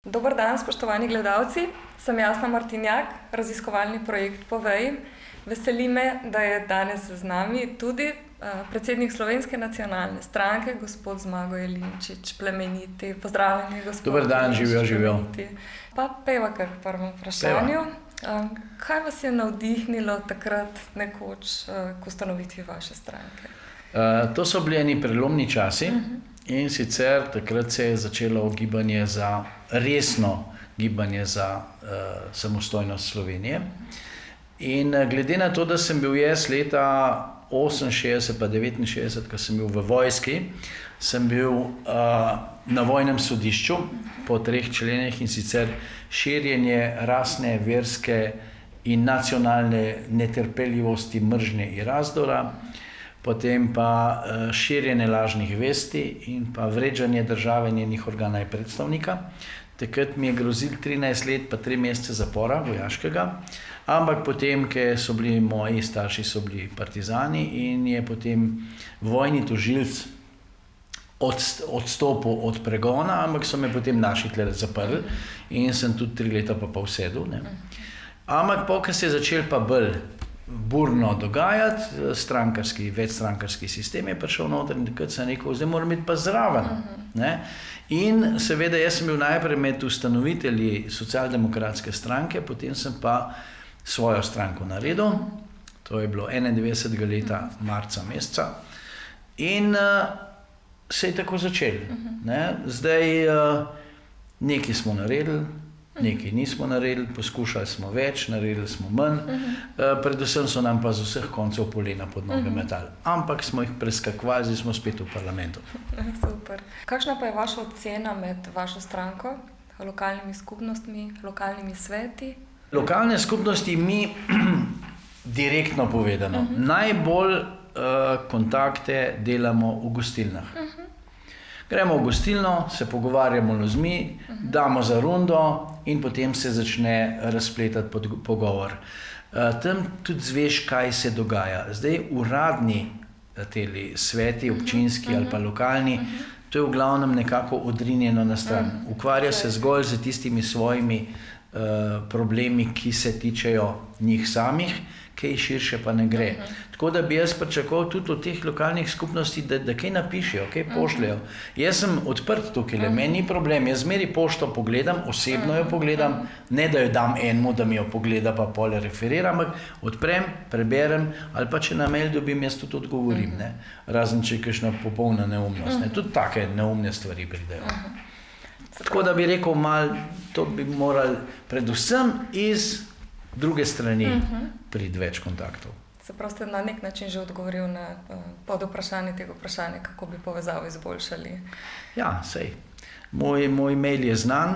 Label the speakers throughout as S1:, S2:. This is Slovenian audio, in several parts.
S1: Dober dan, spoštovani gledalci. Sem Jasna Martinjak, raziskovalni projekt Povej. Veseli me, da je danes z nami tudi predsednik Slovenske nacionalne stranke, gospod Zmago Jelinčič, plemeniti. Pozdravljeni, gospod.
S2: Dober dan, živijo.
S1: Pa peva kar k prvemu vprašanju. Kaj vas je navdihnilo takrat nekoč k ustanovitvi vaše stranke?
S2: To so bili eni prelomni časi. In sicer takrat se je začelo resno gibanje za samostojnost Slovenije. In glede na to, da sem bil jaz leta 68 pa 69, ko sem bil v vojski, sem bil na vojnem sodišču po 3 členih, in sicer širjenje rasne, verske in nacionalne netrpeljivosti, mržnje in razdora, potem pa širjenje lažnih vesti in pa vređanje države njenih organa in predstavnika. Takrat mi je grozil 13 let pa 3 mesece zapora vojaškega, ampak potem, ker so bili moji starši partizani in je potem vojni tožilec odstopil od pregona, ampak so me potem naši tle zaprli in sem tudi 3 leta pa pol sedel. Ampak ko se je začel pa bolj burno dogajati, večstrankarski sistem je prišel noter in takrat sem rekel, zdaj moram biti pa zraven. In seveda jaz sem bil najprej med ustanovitelji socialdemokratske stranke, potem sem pa svojo stranko naredil, to je bilo 91. leta marca meseca in se je tako začel. Zdaj nekaj smo naredili, nekaj nismo naredili, poskušali smo več, naredili smo manj, predvsem so nam pa z vseh koncev polena pod noge metali. Ampak smo jih preskakovali, zdaj smo spet v parlamentu.
S1: Super. Kakšna pa je vaša ocena med vašo stranko, lokalnimi skupnostmi, lokalnimi sveti?
S2: Lokalne skupnosti mi, direktno povedano, najbolj kontakte delamo v gostilnah. Gremo v gostilno, se pogovarjamo z ljudmi, damo za rundo in potem se začne razpletati pogovor. Tam tudi zveš, kaj se dogaja. Zdaj uradni teli sveti, občinski ali pa lokalni, to je v glavnem nekako odrinjeno na stran. Ukvarja se zgolj z tistimi svojimi problemi, ki se tičejo njih samih, kaj širše pa ne gre. Tako da bi jaz pričakoval tudi od teh lokalnih skupnosti, da kaj napišejo, kaj pošljejo. Jaz sem odprt tukaj, meni ni problem, jaz zmeri pošto pogledam, osebno jo pogledam, ne da jo dam enemu, da mi jo pogleda pa pole referiram, ampak odprem, preberem, ali pa če na mail dobim, jaz tudi odgovorim, razen če je kakšna popolna neumnost. Tudi take neumne stvari pridejo. Tako da bi rekel, to bi morali predvsem iz druge strani priti več kontaktov.
S1: Se pravi, ste na nek način že odgovoril na podvprašanje tega vprašanja, kako bi povezavo izboljšali? Ja,
S2: sej. Moj mail je znan,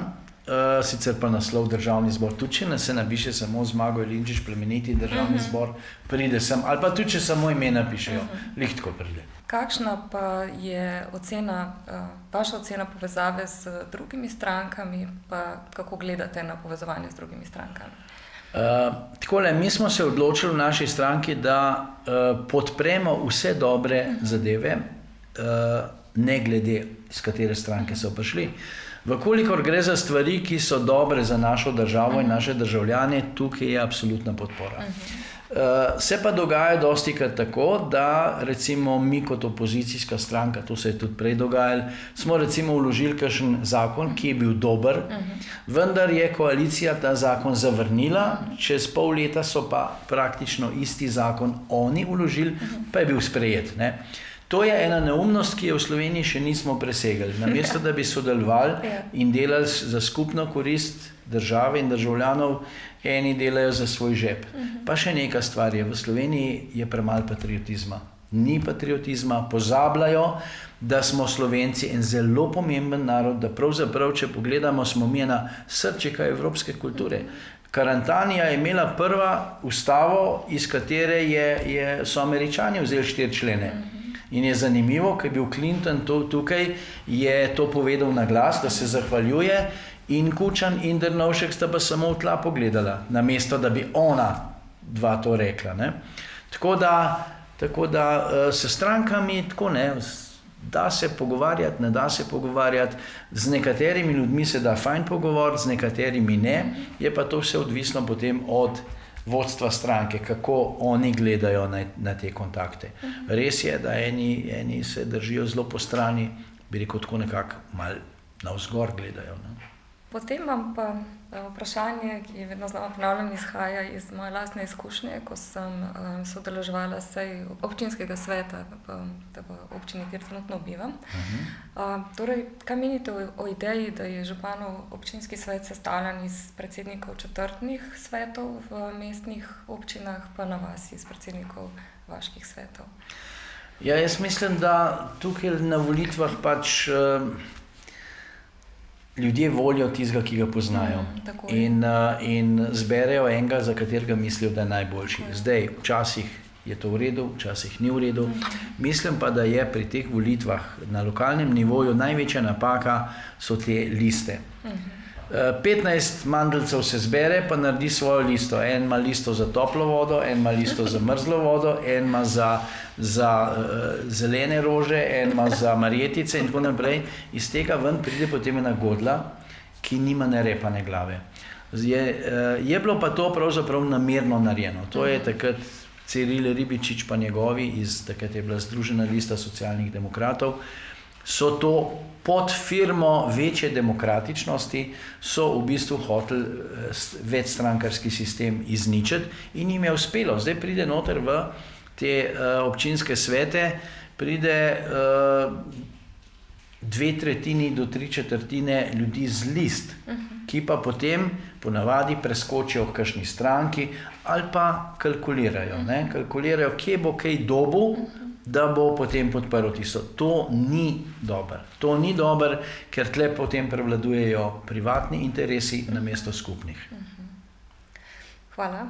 S2: sicer pa naslov Državni zbor. Tudi če se napiše samo Zmago Jelinčič, plemeniti Državni zbor, pride sem. Ali pa tudi če samo ime napišejo, lih tako pride.
S1: Kakšna pa je vaša ocena povezave z drugimi strankami, pa kako gledate na povezovanje z drugimi strankami?
S2: Takole, mi smo se odločili v naši stranki, da podpremo vse dobre zadeve, ne glede iz katere stranke so prišli. Vkolikor gre za stvari, ki so dobre za našo državo in naše državljane, tukaj je absolutna podpora. Se pa dogaja dostikrat tako, da recimo mi kot opozicijska stranka, to se je tudi prej dogajalo, smo recimo vložili kakšen zakon, ki je bil dober, vendar je koalicija ta zakon zavrnila, čez pol leta so pa praktično isti zakon oni vložili, pa je bil sprejet. To je ena neumnost, ki je v Sloveniji še nismo presegli. Namesto da bi sodelovali in delali za skupno korist države in državljanov, eni delajo za svoj žep. Pa še neka stvar je, v Sloveniji je premalo patriotizma. Ni patriotizma, pozabljajo, da smo Slovenci en zelo pomemben narod, da pravzaprav, če pogledamo, smo mi ena srčika evropske kulture. Karantanija je imela prva ustavo, iz katere so Američani vzeli 4 člene. In je zanimivo, ko je bil Clinton tukaj, je to povedal na glas, da se zahvaljuje, in Kučan in Drnovšek sta pa samo v tla pogledala, namesto da bi ona dva to rekla. Tako da s strankami, Da se pogovarjati, ne da se pogovarjati, z nekaterimi ljudmi se da fajn pogovoriti, z nekaterimi ne, je pa to vse odvisno potem od vodstva stranke, kako oni gledajo na te kontakte. Res je, da eni se držijo zelo po strani, bi rekel tako nekako malo navzgor gledajo. Ne?
S1: Potem imam pa vprašanje, ki vedno znova ponavljam, izhaja iz moje lastne izkušnje, ko sem se udeleževala sej občinskega sveta v občini, kjer trenutno bivam. Torej, kaj menite o ideji, da je županov občinski svet sestavljen iz predsednikov četrtnih svetov v mestnih občinah, pa na vas iz predsednikov vaških svetov?
S2: Ja, jaz mislim, da tukaj na volitvah pač ljudje volijo tistega, ki ga poznajo in zberejo enega, za katerega mislijo, da je najboljši. Zdaj, včasih je to v redu, včasih ni v redu. Mislim pa, da je pri teh volitvah na lokalnem nivoju največja napaka so te liste. 15 mandeljcev se zbere, pa naredi svojo listo. En ima listo za toplo vodo, en ima listo za mrzlo vodo, en ima za zelene rože, en ima za marjetice in tako naprej. Iz tega ven pride potem ena godla, ki nima ne repa ne glave. Je bilo pa to pravzaprav namerno narejeno. To je takrat Ciril Ribičič pa njegovi, takrat je bila Združena lista socialnih demokratov, so to pod firmo večje demokratičnosti, so v bistvu hoteli večstrankarski sistem izničiti in jim je uspelo. Zdaj pride noter v te občinske svete, pride 2/3 do 3/4 ljudi z list, ki pa potem ponavadi preskočijo v kakšni stranki ali pa kalkulirajo. Kalkulirajo, kje bo kaj dobil, da bo potem podprl tisto. To ni dobro. To ni dobro, ker tle potem prevladujejo privatni interesi namesto skupnih.
S1: Hvala.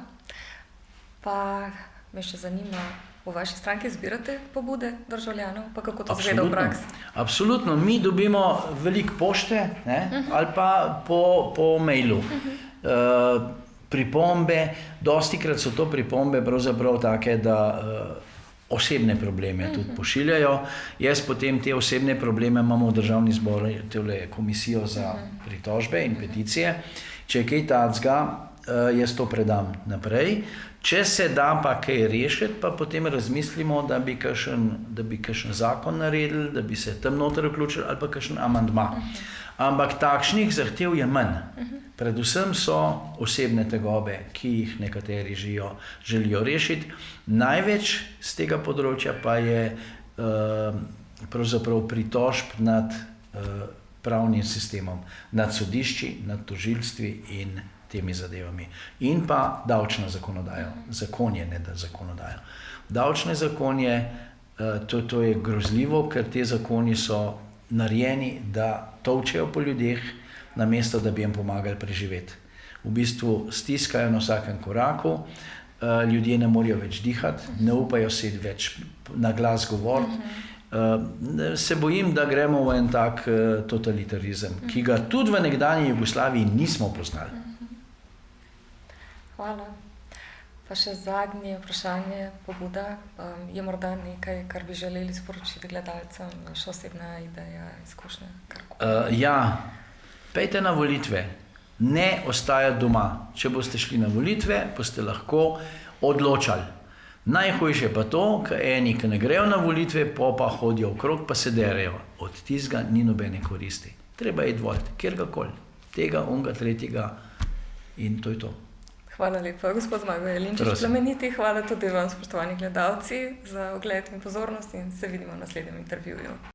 S1: Pa me še zanima, v vaši stranki zbirate pobude državljanov, pa kako to izgleda v praksi?
S2: Absolutno. Mi dobimo veliko pošte, ali pa po mailu. Pripombe, dostikrat so to pripombe pravzaprav take, da osebne probleme tudi pošiljajo. Jaz potem te osebne probleme imamo v Državni zbor, komisijo za pritožbe in peticije. Če je kaj takega, jaz to predam naprej. Če se da pa kaj rešiti, pa potem razmislimo, da bi kakšen zakon naredili, da bi se tam noter vključili ali pa kakšen amandma. Ampak takšnih zahtev je manj. Predvsem so osebne tegobe, ki jih nekateri želijo rešiti. Največ z tega področja pa je pravzaprav pritožb nad pravnim sistemom, nad sodišči, nad tožilstvi in temi zadevami. In pa davčna zakonodaja. Zakonje, ne da zakonodaja. Davčne zakonje, to je grozljivo, ker te zakoni so narejeni, da tolčejo po ljudeh, namesto da bi jim pomagali preživeti. V bistvu stiskajo na vsakem koraku, ljudje ne morejo več dihati, ne upajo se več na glas govoriti. Se bojim, da gremo v en tak totalitarizem, ki ga tudi v nekdanji Jugoslaviji nismo poznali.
S1: Hvala. Pa še zadnje vprašanje, pobuda. Je morda nekaj, kar bi želeli sporočiti gledalcem, vaša osebna ideja, izkušnja?
S2: Ja, pejte na volitve. Ne ostajati doma. Če boste šli na volitve, boste lahko odločali. Najhujše pa to, ker eni, ki ne grejo na volitve, pa hodijo okrog, pa se derejo. Od tistega ni nobene koristi. Treba je voliti, kjerkoli. Tega, onega, tretjega in to je to.
S1: Hvala lepa, gospod Zmago Jelinčič Plemeniti. Hvala tudi vam, spoštovani gledalci, za ogled in pozornost in se vidimo v naslednjem intervjuju.